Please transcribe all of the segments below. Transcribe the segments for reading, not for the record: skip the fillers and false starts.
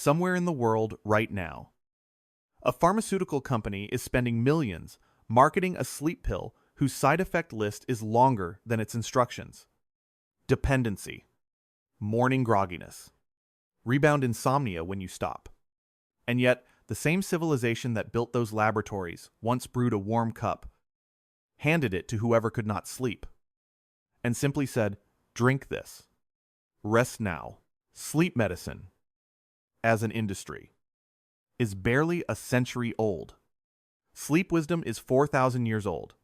somewhere in the world right now. A pharmaceutical company is spending millions marketing a sleep pill whose side effect list is longer than its instructions. Dependency, morning grogginess, rebound insomnia when you stop. And yet, the same civilization that built those laboratories once brewed a warm cup, handed it to whoever could not sleep, and simply said, "Drink this. Rest now." Sleep medicine, as an industry, is barely a century old. Sleep wisdom is 4,000 years old.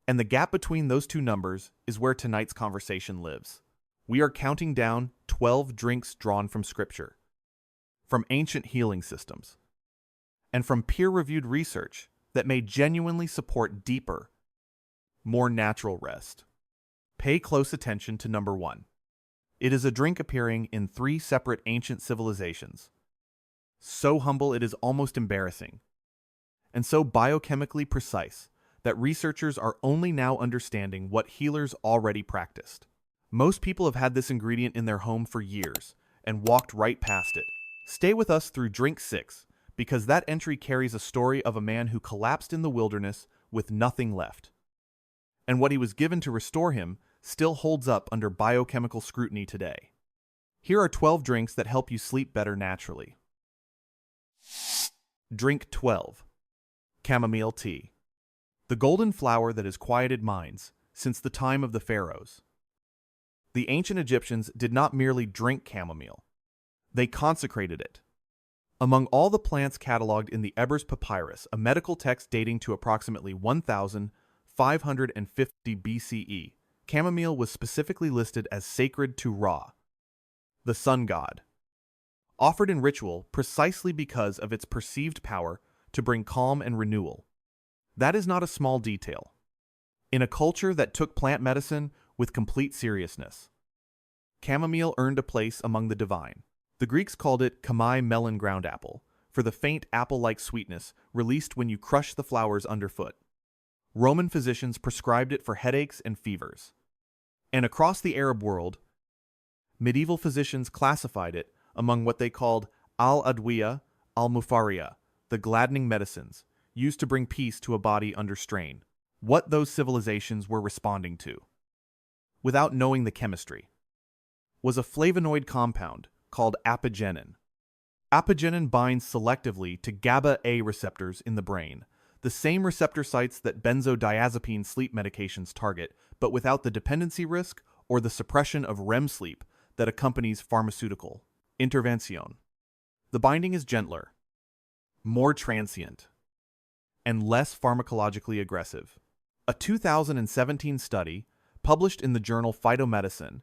And the gap between those two numbers is where tonight's conversation lives. We are counting down 12 drinks drawn from Scripture, from ancient healing systems, and from peer-reviewed research that may genuinely support deeper, more natural rest. Pay close attention to number 1. It is a drink appearing in 3 separate ancient civilizations. So humble it is almost embarrassing, and so biochemically precise that researchers are only now understanding what healers already practiced. Most people have had this ingredient in their home for years and walked right past it. Stay with us through drink 6, because that entry carries a story of a man who collapsed in the wilderness with nothing left. And what he was given to restore him still holds up under biochemical scrutiny today. Here are 12 drinks that help you sleep better naturally. Drink 12. Chamomile tea. The golden flower that has quieted minds since the time of the pharaohs. The ancient Egyptians did not merely drink chamomile. They consecrated it. Among all the plants cataloged in the Ebers Papyrus, a medical text dating to approximately 1550 BCE, chamomile was specifically listed as sacred to Ra, the sun god, offered in ritual precisely because of its perceived power to bring calm and renewal. That is not a small detail. In a culture that took plant medicine with complete seriousness, chamomile earned a place among the divine. The Greeks called it chamai melon ground apple, for the faint apple-like sweetness released when you crush the flowers underfoot. Roman physicians prescribed it for headaches and fevers. And across the Arab world, medieval physicians classified it among what they called al-adwiya al-mufaria, the gladdening medicines, used to bring peace to a body under strain. What those civilizations were responding to, without knowing the chemistry, was a flavonoid compound called apigenin. Apigenin binds selectively to GABA-A receptors in the brain, the same receptor sites that benzodiazepine sleep medications target, but without the dependency risk or the suppression of REM sleep that accompanies pharmaceutical intervention. The binding is gentler, more transient, and less pharmacologically aggressive. A 2017 study, published in the journal Phytomedicine,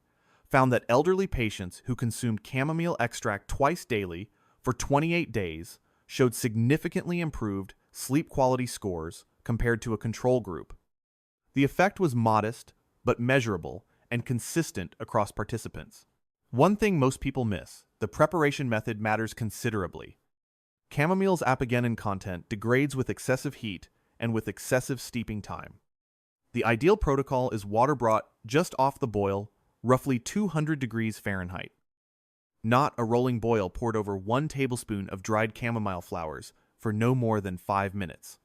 found that elderly patients who consumed chamomile extract twice daily for 28 days showed significantly improved sleep quality scores compared to a control group. The effect was modest, but measurable and consistent across participants. One thing most people miss: the preparation method matters considerably. Chamomile's apigenin content degrades with excessive heat and with excessive steeping time. The ideal protocol is water brought just off the boil, roughly 200 degrees Fahrenheit. Not a rolling boil poured over 1 tablespoon of dried chamomile flowers for no more than 5 minutes.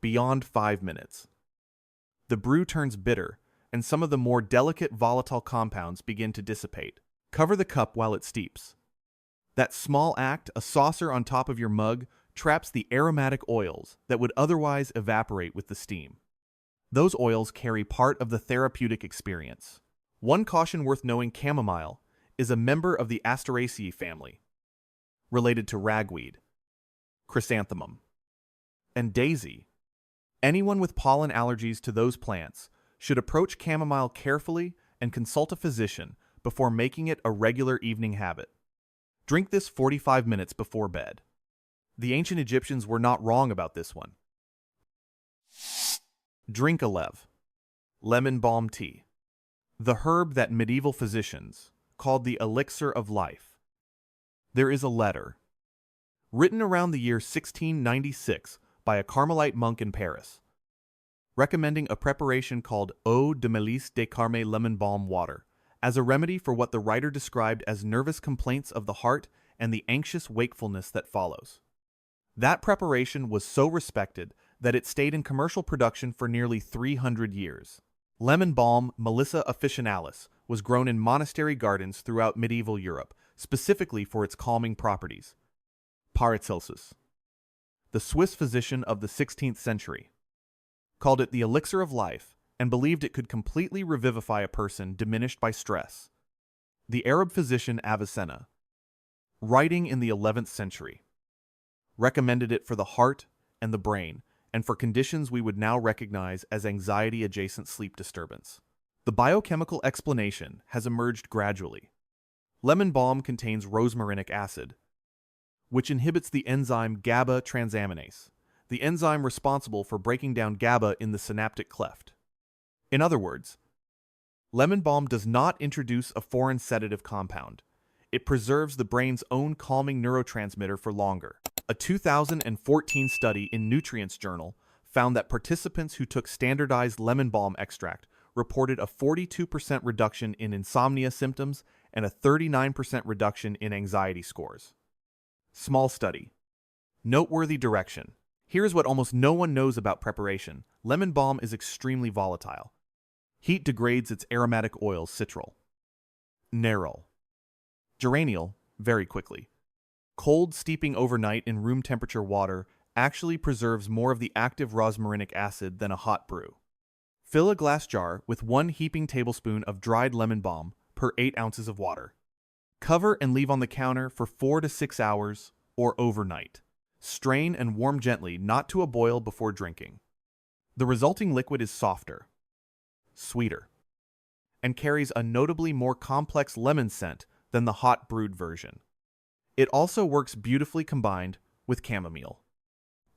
Beyond 5 minutes, the brew turns bitter, and some of the more delicate volatile compounds begin to dissipate. Cover the cup while it steeps. That small act, a saucer on top of your mug, traps the aromatic oils that would otherwise evaporate with the steam. Those oils carry part of the therapeutic experience. One caution worth knowing: chamomile is a member of the Asteraceae family, related to ragweed, chrysanthemum, and daisy. Anyone with pollen allergies to those plants should approach chamomile carefully and consult a physician before making it a regular evening habit. Drink this 45 minutes before bed. The ancient Egyptians were not wrong about this one. Drink 11. Lemon balm tea. The herb that medieval physicians called the elixir of life. There is a letter, written around the year 1696 by a Carmelite monk in Paris, recommending a preparation called eau de mélisse de carme lemon balm water as a remedy for what the writer described as nervous complaints of the heart and the anxious wakefulness that follows. That preparation was so respected that it stayed in commercial production for nearly 300 years. Lemon balm, Melissa officinalis, was grown in monastery gardens throughout medieval Europe, specifically for its calming properties. Paracelsus, the Swiss physician of the 16th century, called it the elixir of life and believed it could completely revivify a person diminished by stress. The Arab physician Avicenna, writing in the 11th century, recommended it for the heart and the brain, and for conditions we would now recognize as anxiety-adjacent sleep disturbance. The biochemical explanation has emerged gradually. Lemon balm contains rosmarinic acid, which inhibits the enzyme GABA transaminase, the enzyme responsible for breaking down GABA in the synaptic cleft. In other words, lemon balm does not introduce a foreign sedative compound. It preserves the brain's own calming neurotransmitter for longer. A 2014 study in Nutrients Journal found that participants who took standardized lemon balm extract reported a 42% reduction in insomnia symptoms and a 39% reduction in anxiety scores. Small study. Noteworthy direction. Here's what almost no one knows about preparation. Lemon balm is extremely volatile. Heat degrades its aromatic oils citral, nerol, geraniol very quickly. Cold steeping overnight in room temperature water actually preserves more of the active rosmarinic acid than a hot brew. Fill a glass jar with 1 heaping tablespoon of dried lemon balm per 8 ounces of water. Cover and leave on the counter for 4 to 6 hours or overnight. Strain and warm gently, not to a boil before drinking. The resulting liquid is softer, sweeter, and carries a notably more complex lemon scent than the hot brewed version. It also works beautifully combined with chamomile.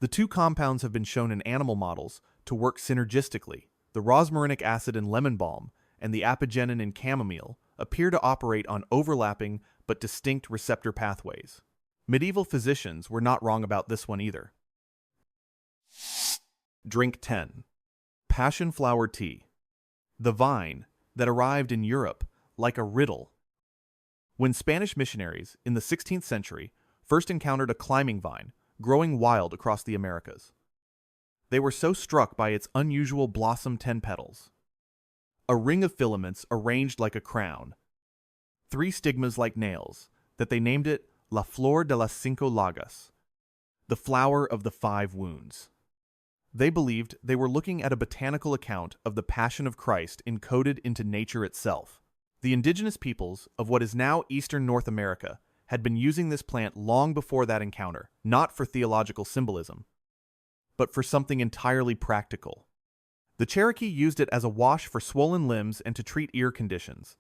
The two compounds have been shown in animal models to work synergistically. The rosmarinic acid in lemon balm and the apigenin in chamomile appear to operate on overlapping but distinct receptor pathways. Medieval physicians were not wrong about this one either. Drink 10. Passion flower tea. The vine that arrived in Europe like a riddle. When Spanish missionaries in the 16th century first encountered a climbing vine growing wild across the Americas, they were so struck by its unusual blossom 10 petals, a ring of filaments arranged like a crown, 3 stigmas like nails, that they named it La Flor de las Cinco Llagas, the flower of the 5 wounds. They believed they were looking at a botanical account of the Passion of Christ encoded into nature itself. The indigenous peoples of what is now eastern North America had been using this plant long before that encounter, not for theological symbolism, but for something entirely practical. The Cherokee used it as a wash for swollen limbs and to treat ear conditions.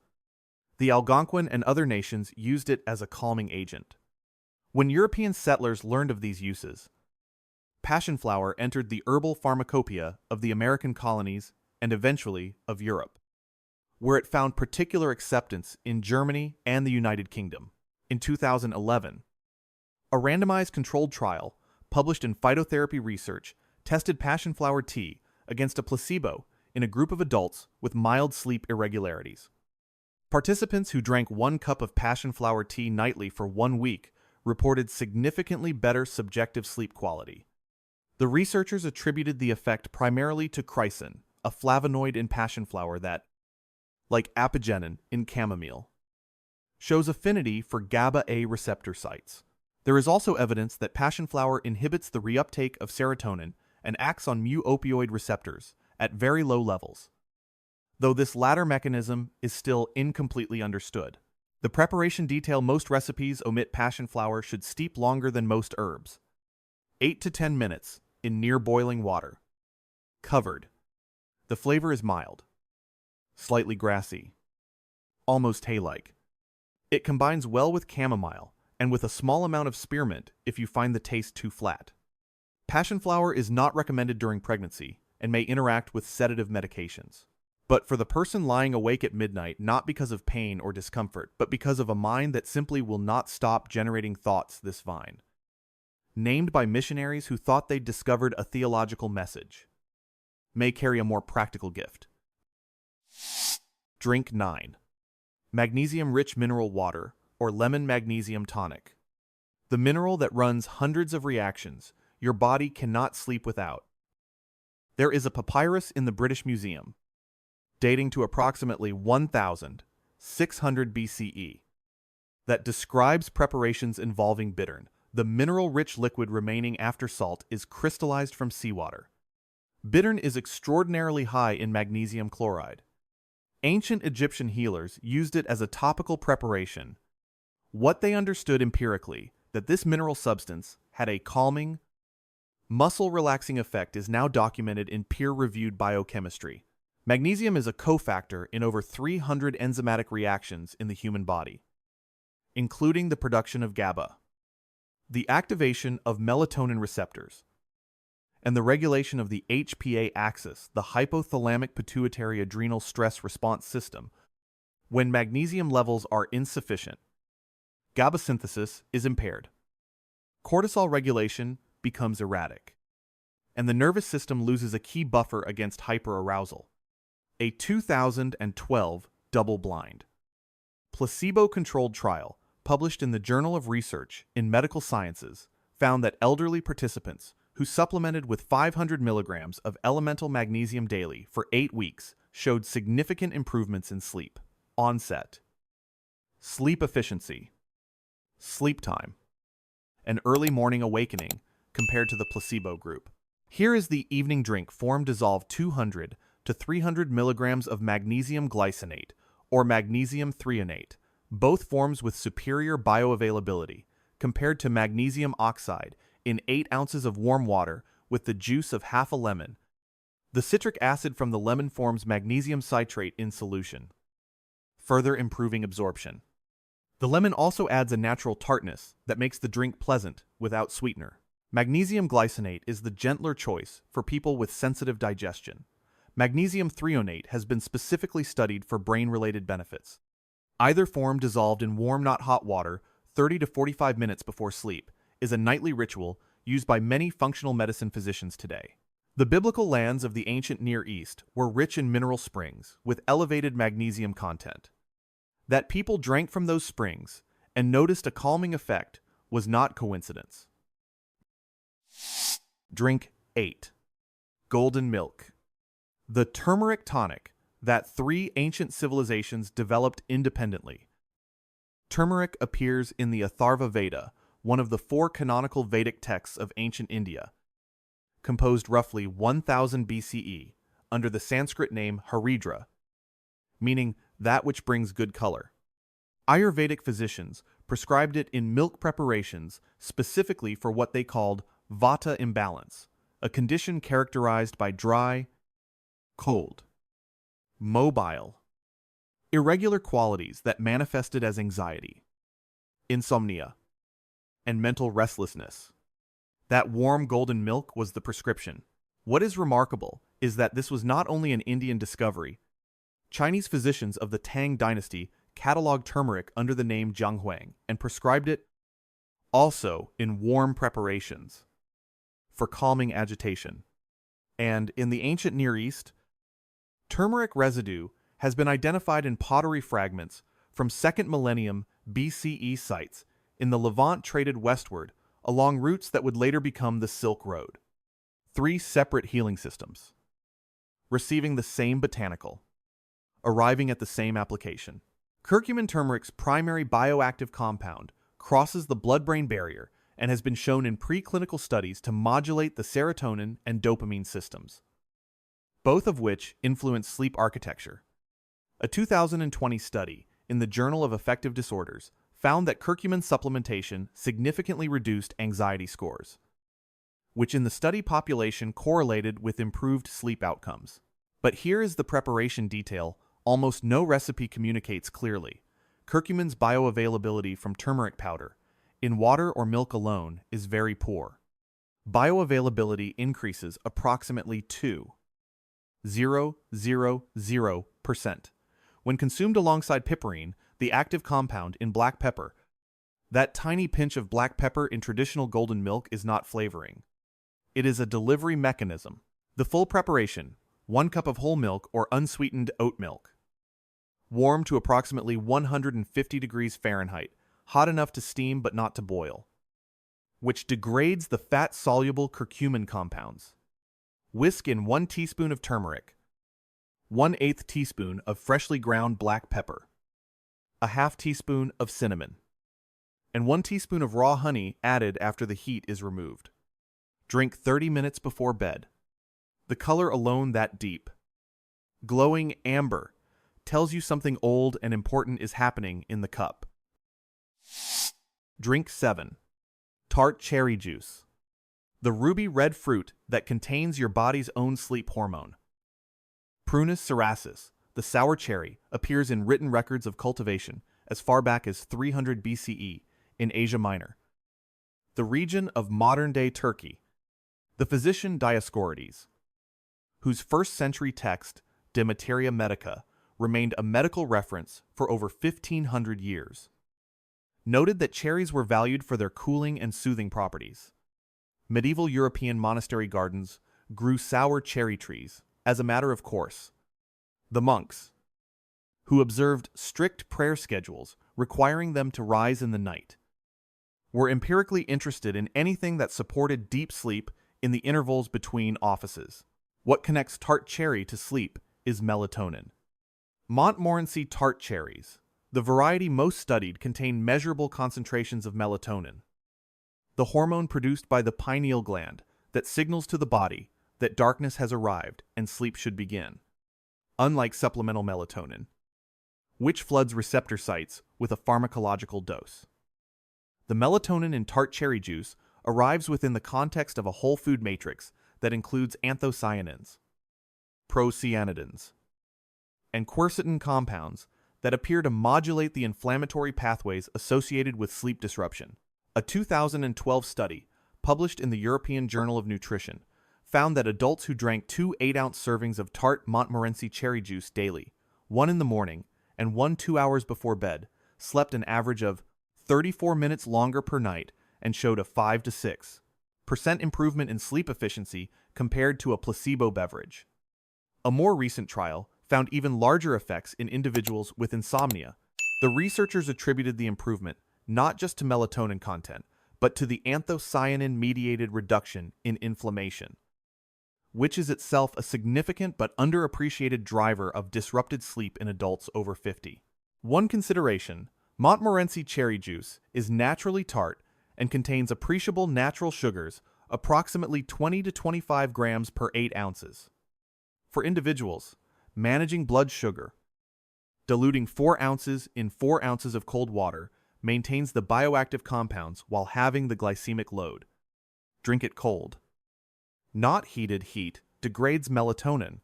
The Algonquin and other nations used it as a calming agent. When European settlers learned of these uses, passion flower entered the herbal pharmacopoeia of the American colonies and eventually of Europe, where it found particular acceptance in Germany and the United Kingdom. In 2011, a randomized controlled trial published in Phytotherapy Research tested passion flower tea against a placebo in a group of adults with mild sleep irregularities. Participants who drank 1 cup of passion flower tea nightly for 1 week reported significantly better subjective sleep quality. The researchers attributed the effect primarily to chrysin, a flavonoid in passion flower that, like apigenin in chamomile, shows affinity for GABA-A receptor sites. There is also evidence that passion flower inhibits the reuptake of serotonin and acts on mu-opioid receptors at very low levels, though this latter mechanism is still incompletely understood. The preparation detail: most recipes omit passion flower should steep longer than most herbs. 8 to 10 minutes in near boiling water. Covered. The flavor is mild, slightly grassy, almost hay-like. It combines well with chamomile and with a small amount of spearmint if you find the taste too flat. Passion flower is not recommended during pregnancy and may interact with sedative medications. But for the person lying awake at midnight, not because of pain or discomfort, but because of a mind that simply will not stop generating thoughts, this vine, named by missionaries who thought they'd discovered a theological message, may carry a more practical gift. Drink 9. Magnesium-rich mineral water or lemon magnesium tonic. the mineral that runs hundreds of reactions your body cannot sleep without. There is a papyrus in the British Museum, dating to approximately 1600 BCE, that describes preparations involving bittern. The mineral-rich liquid remaining after salt is crystallized from seawater. Bittern is extraordinarily high in magnesium chloride. Ancient Egyptian healers used it as a topical preparation. What they understood empirically, that this mineral substance had a calming, muscle-relaxing effect, is now documented in peer-reviewed biochemistry. Magnesium is a cofactor in over 300 enzymatic reactions in the human body, including the production of GABA, the activation of melatonin receptors, and the regulation of the HPA axis, the hypothalamic pituitary adrenal stress response system. When magnesium levels are insufficient, GABA synthesis is impaired, cortisol regulation becomes erratic, and the nervous system loses a key buffer against hyperarousal. A 2012 double-blind, placebo-controlled trial published in the Journal of Research in Medical Sciences found that elderly participants who supplemented with 500 milligrams of elemental magnesium daily for 8 weeks showed significant improvements in sleep, onset, sleep efficiency, sleep time, and early morning awakening compared to the placebo group. Here is the evening drink form: dissolve 200 to 300 milligrams of magnesium glycinate or magnesium threonate, both forms with superior bioavailability, compared to magnesium oxide in 8 ounces of warm water with the juice of half a lemon. The citric acid from the lemon forms magnesium citrate in solution, further improving absorption. The lemon also adds a natural tartness that makes the drink pleasant without sweetener. Magnesium glycinate is the gentler choice for people with sensitive digestion. Magnesium threonate has been specifically studied for brain-related benefits. Either form, dissolved in warm, not hot water 30 to 45 minutes before sleep, is a nightly ritual used by many functional medicine physicians today. The biblical lands of the ancient Near East were rich in mineral springs with elevated magnesium content. That people drank from those springs and noticed a calming effect was not coincidence. Drink 8. Golden milk. The turmeric tonic that 3 ancient civilizations developed independently. Turmeric appears in the Atharva Veda, one of the 4 canonical Vedic texts of ancient India, composed roughly 1000 BCE, under the Sanskrit name Haridra, meaning that which brings good color. Ayurvedic physicians prescribed it in milk preparations specifically for what they called vata imbalance, a condition characterized by dry, cold, mobile, irregular qualities that manifested as anxiety, insomnia, and mental restlessness. That warm golden milk was the prescription. What is remarkable is that this was not only an Indian discovery. Chinese physicians of the Tang dynasty cataloged turmeric under the name Jianghuang and prescribed it also in warm preparations for calming agitation. And in the ancient Near East, turmeric residue has been identified in pottery fragments from 2nd millennium BCE sites in the Levant traded westward along routes that would later become the Silk Road. 3 separate healing systems, receiving the same botanical, arriving at the same application. Curcumin turmeric's primary bioactive compound crosses the blood-brain barrier and has been shown in preclinical studies to modulate the serotonin and dopamine systems, both of which influence sleep architecture. A 2020 study in the Journal of Affective Disorders found that curcumin supplementation significantly reduced anxiety scores, which in the study population correlated with improved sleep outcomes. But here is the preparation detail almost no recipe communicates clearly. Curcumin's bioavailability from turmeric powder in water or milk alone is very poor. Bioavailability increases approximately 2.000% when consumed alongside piperine, the active compound in black pepper. That tiny pinch of black pepper in traditional golden milk is not flavoring. It is a delivery mechanism. The full preparation, 1 cup of whole milk or unsweetened oat milk. Warm to approximately 150 degrees Fahrenheit, hot enough to steam but not to boil. which degrades the fat-soluble curcumin compounds. Whisk in 1 teaspoon of turmeric, 1/8 teaspoon of freshly ground black pepper, a half teaspoon of cinnamon, and 1 teaspoon of raw honey added after the heat is removed. Drink 30 minutes before bed. The color alone that deep, glowing amber, tells you something old and important is happening in the cup. Drink 7. Tart cherry juice. The ruby red fruit that contains your body's own sleep hormone. Prunus cerasus, the sour cherry, appears in written records of cultivation as far back as 300 BCE in Asia Minor, the region of modern-day Turkey. The physician Dioscorides, whose first-century text, De Materia Medica, remained a medical reference for over 1,500 years, noted that cherries were valued for their cooling and soothing properties. Medieval European monastery gardens grew sour cherry trees as a matter of course. The monks, who observed strict prayer schedules requiring them to rise in the night, were empirically interested in anything that supported deep sleep in the intervals between offices. What connects tart cherry to sleep is melatonin. Montmorency tart cherries, the variety most studied, contain measurable concentrations of melatonin, the hormone produced by the pineal gland that signals to the body that darkness has arrived and sleep should begin, unlike supplemental melatonin, which floods receptor sites with a pharmacological dose. The melatonin in tart cherry juice arrives within the context of a whole food matrix that includes anthocyanins, procyanidins, and quercetin compounds that appear to modulate the inflammatory pathways associated with sleep disruption. A 2012 study, published in the European Journal of Nutrition, found that adults who drank 2 8-ounce servings of tart Montmorency cherry juice daily, 1 in the morning and 1 2 hours before bed, slept an average of 34 minutes longer per night and showed a 5 to 6% improvement in sleep efficiency compared to a placebo beverage. A more recent trial found even larger effects in individuals with insomnia. The researchers attributed the improvement not just to melatonin content, but to the anthocyanin-mediated reduction in inflammation, which is itself a significant but underappreciated driver of disrupted sleep in adults over 50. One consideration: Montmorency cherry juice is naturally tart and contains appreciable natural sugars, approximately 20 to 25 grams per 8 ounces. For individuals, managing blood sugar, diluting 4 ounces in 4 ounces of cold water maintains the bioactive compounds while halving the glycemic load. Drink it cold. Not heated heat degrades melatonin,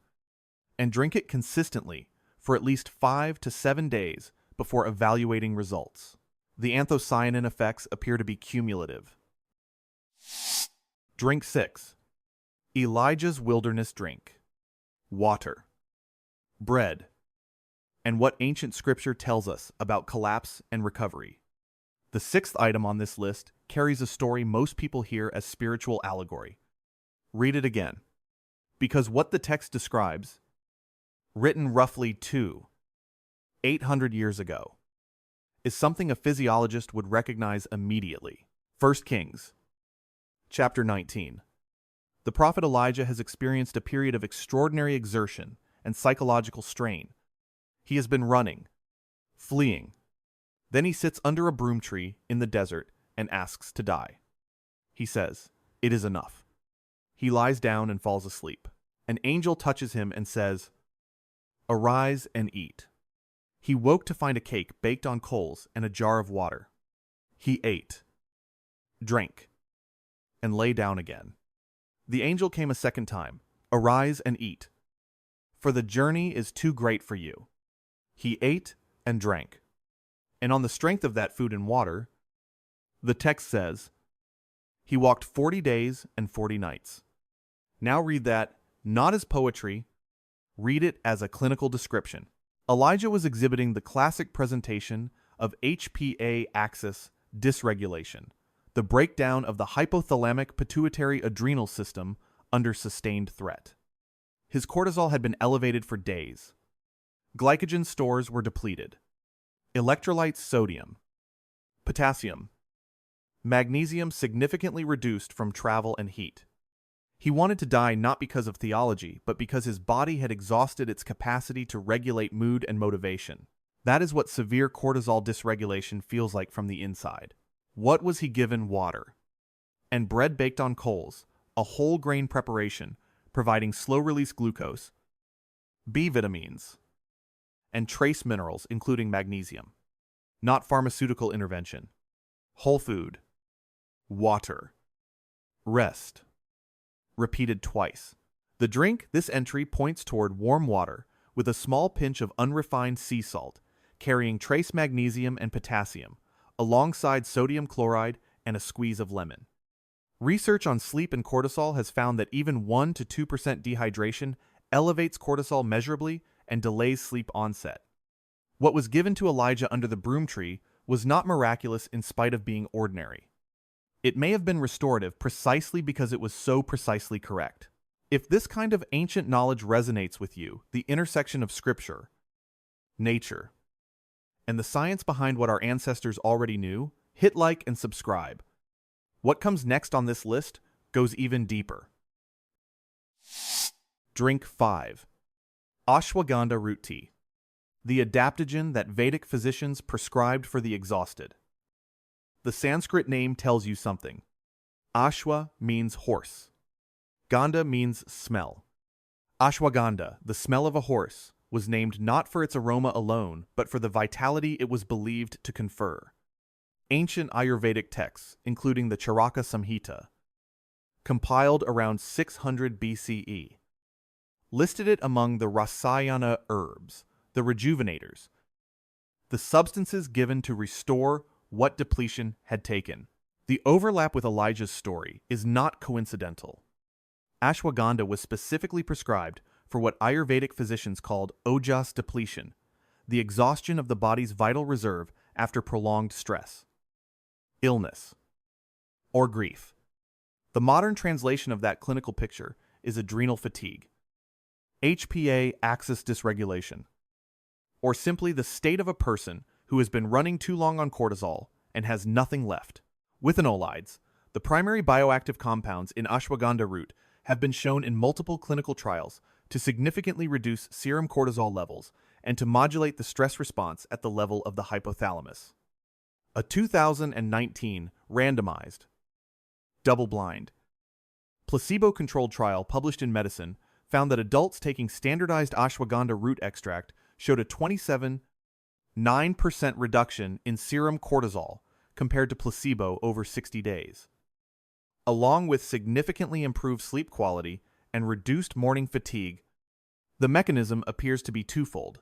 and drink it consistently for at least 5 to 7 days before evaluating results. The anthocyanin effects appear to be cumulative. Drink 6. Elijah's Wilderness Drink. Water, bread, and what ancient scripture tells us about collapse and recovery. The 6th item on this list carries a story most people hear as spiritual allegory. Read it again, because what the text describes, written roughly 800 years ago, is something a physiologist would recognize immediately. 1 Kings, chapter 19. The prophet Elijah has experienced a period of extraordinary exertion and psychological strain. He has been running, fleeing. Then he sits under a broom tree in the desert and asks to die. He says, "It is enough." He lies down and falls asleep. An angel touches him and says, "Arise and eat." He woke to find a cake baked on coals and a jar of water. He ate, drank, and lay down again. The angel came a second time. "Arise and eat, for the journey is too great for you." He ate and drank. And on the strength of that food and water, the text says, he walked 40 days and 40 nights. Now read that, not as poetry, read it as a clinical description. Elijah was exhibiting the classic presentation of HPA axis dysregulation, the breakdown of the hypothalamic pituitary adrenal system under sustained threat. His cortisol had been elevated for days. Glycogen stores were depleted. Electrolytes, sodium, potassium, Magnesium significantly reduced from travel and heat. He wanted to die not because of theology, but because his body had exhausted its capacity to regulate mood and motivation. That is what severe cortisol dysregulation feels like from the inside. What was he given? Water. And bread baked on coals, a whole grain preparation, providing slow-release glucose, B vitamins, and trace minerals, including magnesium. Not pharmaceutical intervention. Whole food. Water. Rest. Repeated twice. The drink, this entry points toward warm water with a small pinch of unrefined sea salt, carrying trace magnesium and potassium, alongside sodium chloride and a squeeze of lemon. Research on sleep and cortisol has found that even 1 to 2% dehydration elevates cortisol measurably and delays sleep onset. What was given to Elijah under the broom tree was not miraculous in spite of being ordinary. It may have been restorative precisely because it was so precisely correct. If this kind of ancient knowledge resonates with you, the intersection of scripture, nature, and the science behind what our ancestors already knew, hit like and subscribe. What comes next on this list goes even deeper. Drink 5. Ashwagandha root tea. The adaptogen that Vedic physicians prescribed for the exhausted. The Sanskrit name tells you something. Ashwa means horse. Gandha means smell. Ashwagandha, the smell of a horse, was named not for its aroma alone, but for the vitality it was believed to confer. Ancient Ayurvedic texts, including the Charaka Samhita, compiled around 600 BCE, listed it among the Rasayana herbs, the rejuvenators, the substances given to restore what depletion had taken. The overlap with Elijah's story is not coincidental. Ashwagandha was specifically prescribed for what Ayurvedic physicians called ojas depletion, the exhaustion of the body's vital reserve after prolonged stress, illness, or grief. The modern translation of that clinical picture is adrenal fatigue, HPA axis dysregulation, or simply the state of a person who has been running too long on cortisol and has nothing left. Withanolides, the primary bioactive compounds in ashwagandha root, have been shown in multiple clinical trials to significantly reduce serum cortisol levels and to modulate the stress response at the level of the hypothalamus. A 2019 randomized, double-blind, placebo-controlled trial published in Medicine found that adults taking standardized ashwagandha root extract showed a 27.9% reduction in serum cortisol compared to placebo over 60 days, along with significantly improved sleep quality and reduced morning fatigue. The mechanism appears to be twofold: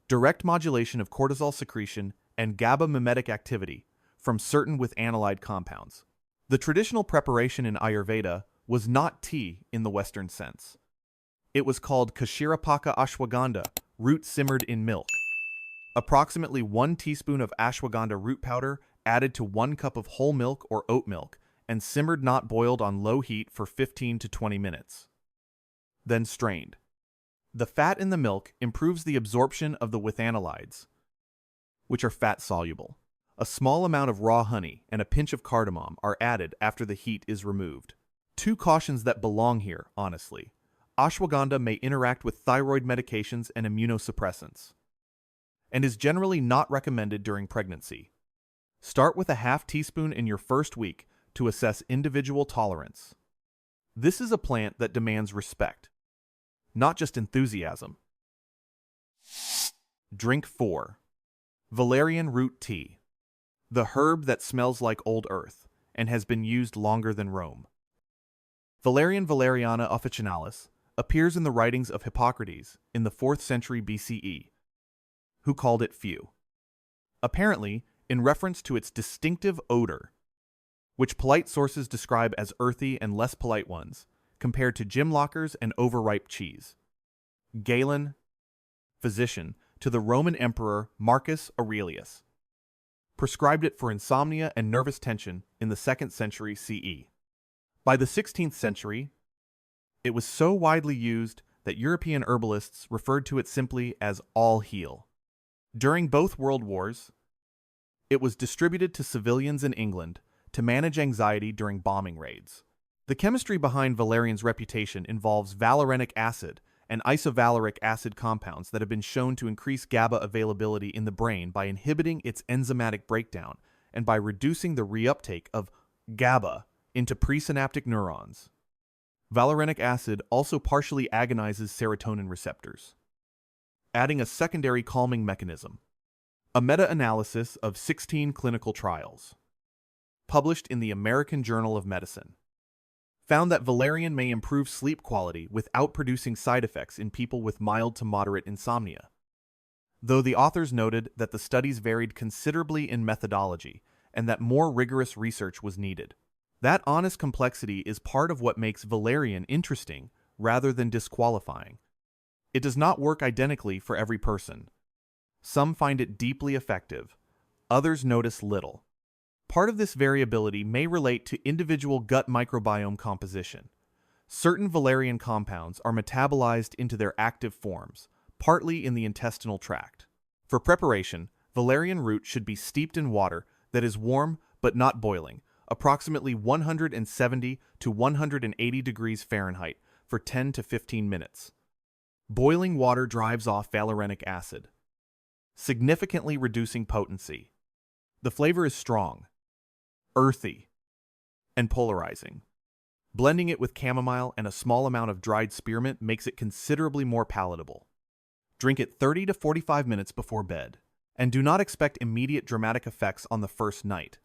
direct modulation of cortisol secretion and GABA mimetic activity from certain withanolide compounds. The traditional preparation in Ayurveda was not tea in the Western sense. It was called Kashirapaka ashwagandha, root simmered in milk. Approximately 1 teaspoon of ashwagandha root powder added to 1 cup of whole milk or oat milk and simmered, not boiled, on low heat for 15 to 20 minutes. Then strained. The fat in the milk improves the absorption of the withanolides, which are fat-soluble. A small amount of raw honey and a pinch of cardamom are added after the heat is removed. 2 cautions that belong here, honestly. Ashwagandha may interact with thyroid medications and immunosuppressants, and is generally not recommended during pregnancy. Start with a half teaspoon in your first week to assess individual tolerance. This is a plant that demands respect, not just enthusiasm. Drink 4. Valerian root tea. The herb that smells like old earth and has been used longer than Rome. Valerian Valeriana officinalis appears in the writings of Hippocrates in the 4th century BCE, who called it few, apparently in reference to its distinctive odor, which polite sources describe as earthy, and less polite ones compared to gym lockers and overripe cheese. Galen, physician to the Roman Emperor Marcus Aurelius, prescribed it for insomnia and nervous tension in the 2nd century CE. By the 16th century, it was so widely used that European herbalists referred to it simply as all heal. During both world wars, it was distributed to civilians in England to manage anxiety during bombing raids. The chemistry behind valerian's reputation involves valerianic acid and isovaleric acid compounds that have been shown to increase GABA availability in the brain by inhibiting its enzymatic breakdown and by reducing the reuptake of GABA into presynaptic neurons. Valerianic acid also partially agonizes serotonin receptors, adding a secondary calming mechanism. A meta-analysis of 16 clinical trials, published in the American Journal of Medicine, found that valerian may improve sleep quality without producing side effects in people with mild to moderate insomnia. Though the authors noted that the studies varied considerably in methodology and that more rigorous research was needed. That honest complexity is part of what makes valerian interesting rather than disqualifying. It does not work identically for every person. Some find it deeply effective, others notice little. Part of this variability may relate to individual gut microbiome composition. Certain valerian compounds are metabolized into their active forms, partly in the intestinal tract. For preparation, valerian root should be steeped in water that is warm but not boiling, approximately 170 to 180 degrees Fahrenheit for 10 to 15 minutes. Boiling water drives off valerianic acid, significantly reducing potency. The flavor is strong, earthy, and polarizing. Blending it with chamomile and a small amount of dried spearmint makes it considerably more palatable. Drink it 30 to 45 minutes before bed, and do not expect immediate dramatic effects on the first night.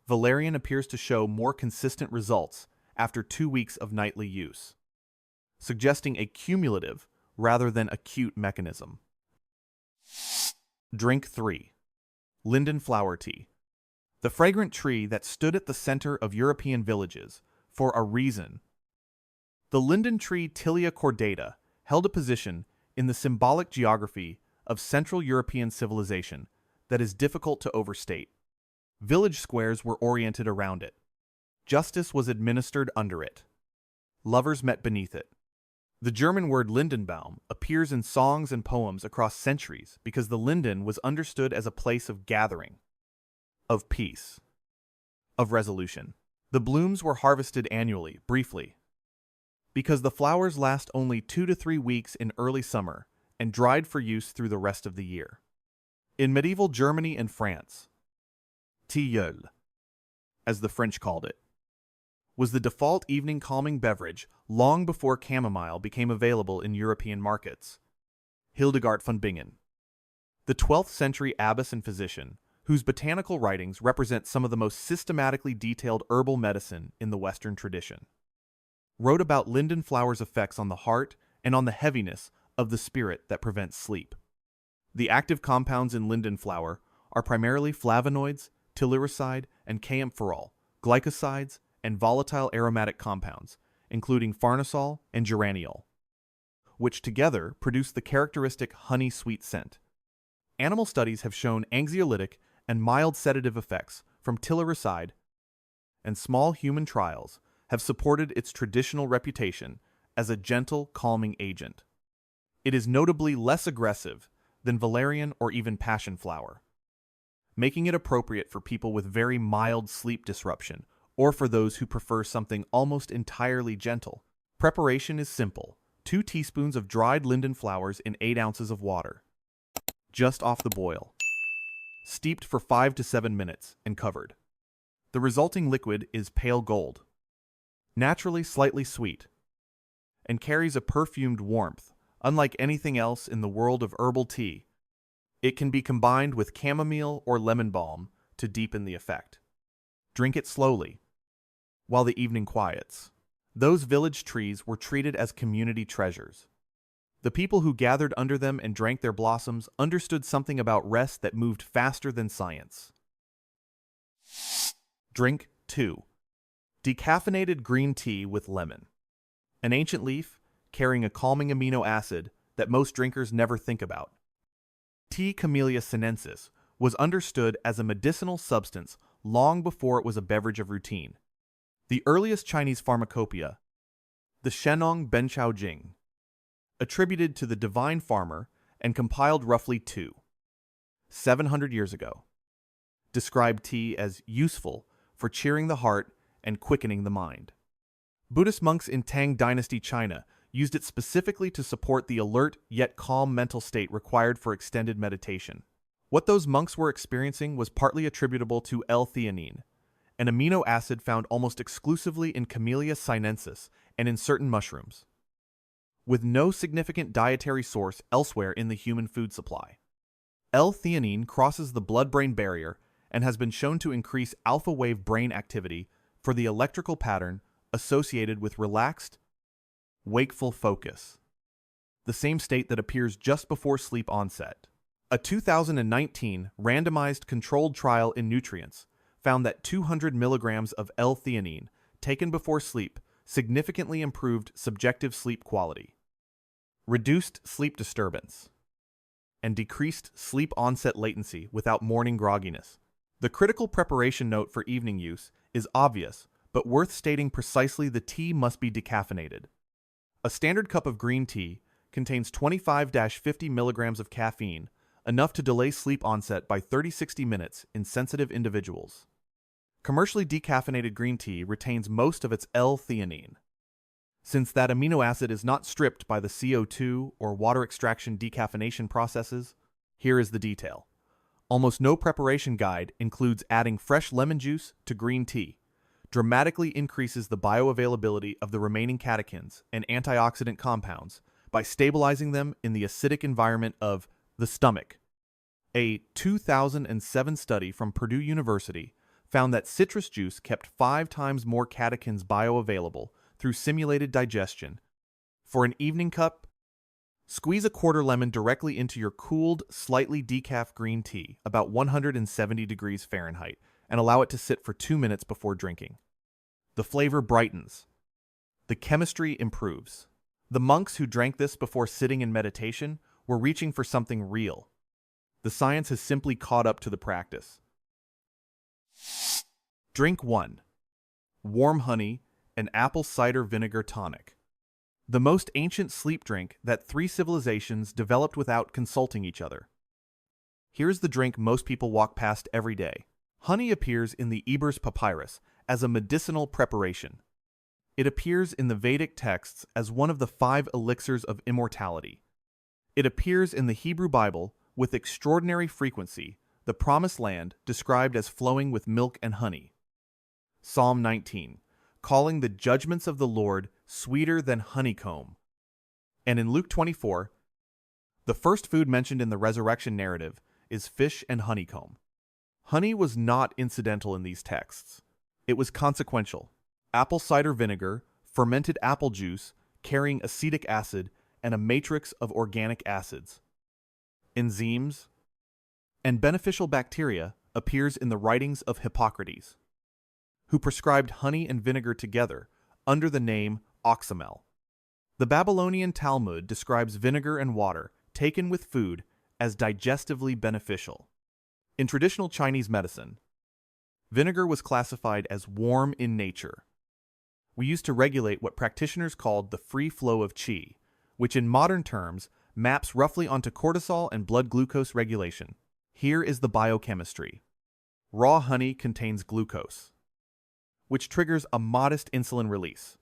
Valerian appears to show more consistent results after 2 weeks of nightly use, suggesting a cumulative rather than acute mechanism. Drink 3. Linden flower tea. The fragrant tree that stood at the center of European villages for a reason. The linden tree Tilia cordata held a position in the symbolic geography of Central European civilization that is difficult to overstate. Village squares were oriented around it. Justice was administered under it. Lovers met beneath it. The German word Lindenbaum appears in songs and poems across centuries because the linden was understood as a place of gathering, of peace, of resolution. The blooms were harvested annually, briefly, because the flowers last only 2 to 3 weeks in early summer and dried for use through the rest of the year. In medieval Germany and France, tilleul, as the French called it, was the default evening calming beverage long before chamomile became available in European markets. Hildegard von Bingen, the 12th century abbess and physician, whose botanical writings represent some of the most systematically detailed herbal medicine in the Western tradition, wrote about linden flower's effects on the heart and on the heaviness of the spirit that prevents sleep. The active compounds in linden flower are primarily flavonoids, telluricide, and kaempferol, glycosides, and volatile aromatic compounds, including farnesol and geraniol, which together produce the characteristic honey-sweet scent. Animal studies have shown anxiolytic and mild sedative effects from telluricide, and small human trials have supported its traditional reputation as a gentle, calming agent. It is notably less aggressive than valerian or even passion flower, making it appropriate for people with very mild sleep disruption or for those who prefer something almost entirely gentle. Preparation is simple. 2 teaspoons of dried linden flowers in 8 ounces of water, just off the boil, steeped for 5 to 7 minutes and covered. The resulting liquid is pale gold, naturally slightly sweet, and carries a perfumed warmth, unlike anything else in the world of herbal tea. It can be combined with chamomile or lemon balm to deepen the effect. Drink it slowly, while the evening quiets. Those village trees were treated as community treasures. The people who gathered under them and drank their blossoms understood something about rest that moved faster than science. Drink 2. Decaffeinated green tea with lemon. An ancient leaf carrying a calming amino acid that most drinkers never think about. T. camellia sinensis was understood as a medicinal substance long before it was a beverage of routine. The earliest Chinese pharmacopoeia, the Shenong Benchao Jing, attributed to the divine farmer and compiled roughly 700 years ago, described tea as useful for cheering the heart and quickening the mind. Buddhist monks in Tang Dynasty China used it specifically to support the alert yet calm mental state required for extended meditation. What those monks were experiencing was partly attributable to L-theanine, an amino acid found almost exclusively in Camellia sinensis and in certain mushrooms, with no significant dietary source elsewhere in the human food supply. L-theanine crosses the blood-brain barrier and has been shown to increase alpha-wave brain activity for the electrical pattern associated with relaxed, wakeful focus, the same state that appears just before sleep onset. A 2019 randomized controlled trial in nutrients found that 200 milligrams of L-theanine taken before sleep significantly improved subjective sleep quality, reduced sleep disturbance, and decreased sleep onset latency without morning grogginess. The critical preparation note for evening use is obvious, but worth stating precisely: the tea must be decaffeinated. A standard cup of green tea contains 25-50 milligrams of caffeine, enough to delay sleep onset by 30-60 minutes in sensitive individuals. Commercially decaffeinated green tea retains most of its L-theanine. Since that amino acid is not stripped by the CO2 or water extraction decaffeination processes, here is the detail. Almost no preparation guide includes adding fresh lemon juice to green tea. Dramatically increases the bioavailability of the remaining catechins and antioxidant compounds by stabilizing them in the acidic environment of the stomach. A 2007 study from Purdue University found that citrus juice kept 5 times more catechins bioavailable through simulated digestion. For an evening cup, squeeze a quarter lemon directly into your cooled, slightly decaf green tea, about 170 degrees Fahrenheit, and allow it to sit for 2 minutes before drinking. The flavor brightens. The chemistry improves. The monks who drank this before sitting in meditation were reaching for something real. The science has simply caught up to the practice. Drink 1. Warm honey and apple cider vinegar tonic. The most ancient sleep drink that 3 civilizations developed without consulting each other. Here's the drink most people walk past every day. Honey appears in the Ebers Papyrus as a medicinal preparation. It appears in the Vedic texts as one of the 5 elixirs of immortality. It appears in the Hebrew Bible with extraordinary frequency, the Promised Land described as flowing with milk and honey. Psalm 19, calling the judgments of the Lord sweeter than honeycomb. And in Luke 24, the first food mentioned in the resurrection narrative is fish and honeycomb. Honey was not incidental in these texts. It was consequential. Apple cider vinegar, fermented apple juice, carrying acetic acid, and a matrix of organic acids, enzymes, and beneficial bacteria appears in the writings of Hippocrates, who prescribed honey and vinegar together under the name oxymel. The Babylonian Talmud describes vinegar and water taken with food as digestively beneficial. In traditional Chinese medicine, vinegar was classified as warm in nature. We used to regulate what practitioners called the free flow of qi, which in modern terms maps roughly onto cortisol and blood glucose regulation. Here is the biochemistry. Raw honey contains glucose, which triggers a modest insulin release.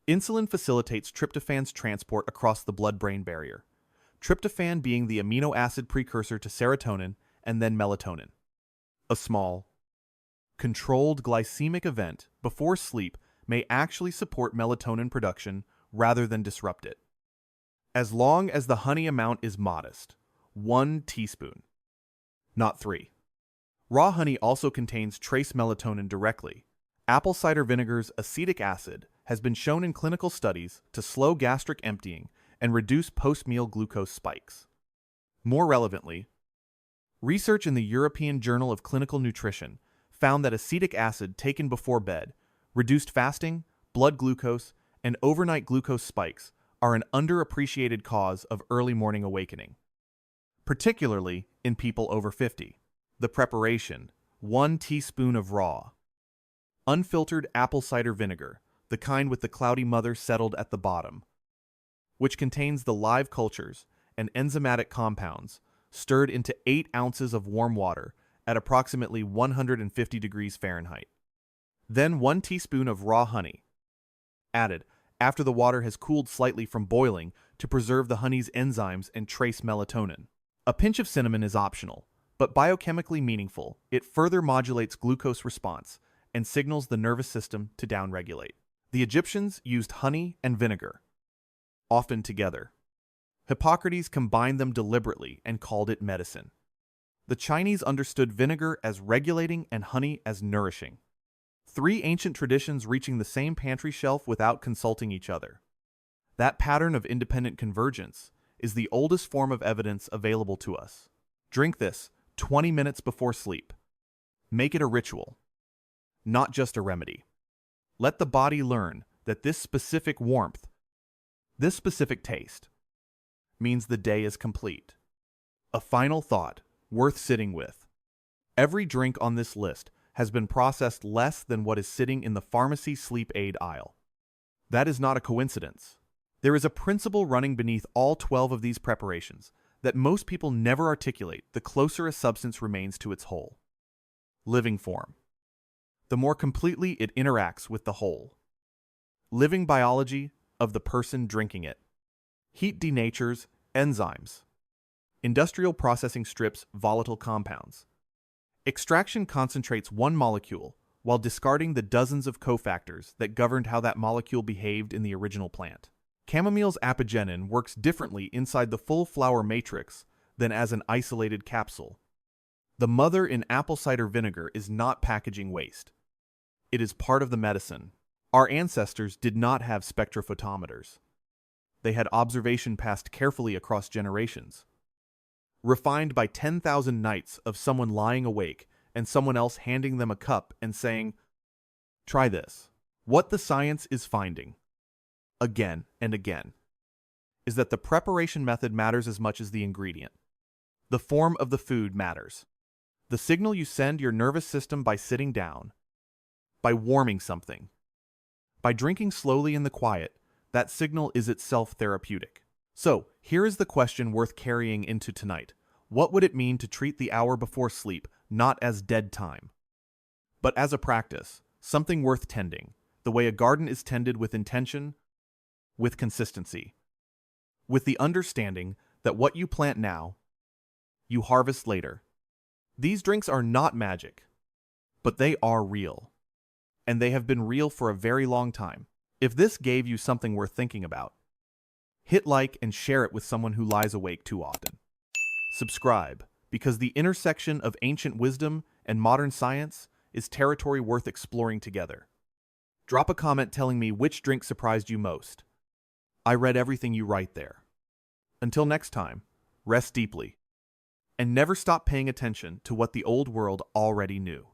Insulin facilitates tryptophan's transport across the blood-brain barrier, tryptophan being the amino acid precursor to serotonin and then melatonin. A small, controlled glycemic event before sleep may actually support melatonin production rather than disrupt it, as long as the honey amount is modest, 1 teaspoon, not 3. Raw honey also contains trace melatonin directly. Apple cider vinegar's acetic acid has been shown in clinical studies to slow gastric emptying and reduce post-meal glucose spikes. More relevantly, research in the European Journal of Clinical Nutrition found that acetic acid taken before bed reduced fasting, blood glucose, and overnight glucose spikes are an underappreciated cause of early morning awakening, particularly in people over 50. The preparation: 1 teaspoon of raw, unfiltered apple cider vinegar, the kind with the cloudy mother settled at the bottom, which contains the live cultures and enzymatic compounds, stirred into 8 ounces of warm water at approximately 150 degrees Fahrenheit. Then 1 teaspoon of raw honey, added after the water has cooled slightly from boiling to preserve the honey's enzymes and trace melatonin. A pinch of cinnamon is optional, but biochemically meaningful. It further modulates glucose response and signals the nervous system to downregulate. The Egyptians used honey and vinegar, often together. Hippocrates combined them deliberately and called it medicine. The Chinese understood vinegar as regulating and honey as nourishing. 3 ancient traditions reaching the same pantry shelf without consulting each other. That pattern of independent convergence is the oldest form of evidence available to us. Drink this 20 minutes before sleep. Make it a ritual, not just a remedy. Let the body learn that this specific warmth, this specific taste, means the day is complete. A final thought worth sitting with. Every drink on this list has been processed less than what is sitting in the pharmacy sleep aid aisle. That is not a coincidence. There is a principle running beneath all 12 of these preparations that most people never articulate the closer a substance remains to its whole. Living form. The more completely it interacts with the whole. Living biology of the person drinking it. Heat denatures enzymes. Industrial processing strips volatile compounds. Extraction concentrates one molecule while discarding the dozens of cofactors that governed how that molecule behaved in the original plant. Chamomile's apigenin works differently inside the full flower matrix than as an isolated capsule. The mother in apple cider vinegar is not packaging waste. It is part of the medicine. Our ancestors did not have spectrophotometers. They had observation passed carefully across generations, refined by 10,000 nights of someone lying awake and someone else handing them a cup and saying, "Try this." What the science is finding, again and again, is that the preparation method matters as much as the ingredient. The form of the food matters. The signal you send your nervous system by sitting down, by warming something, by drinking slowly in the quiet, that signal is itself therapeutic. So, here is the question worth carrying into tonight. What would it mean to treat the hour before sleep not as dead time, but as a practice, something worth tending, the way a garden is tended with intention, with consistency, with the understanding that what you plant now, you harvest later. These drinks are not magic, but they are real, and they have been real for a very long time. If this gave you something worth thinking about, hit like and share it with someone who lies awake too often. Subscribe, because the intersection of ancient wisdom and modern science is territory worth exploring together. Drop a comment telling me which drink surprised you most. I read everything you write there. Until next time, rest deeply, and never stop paying attention to what the old world already knew.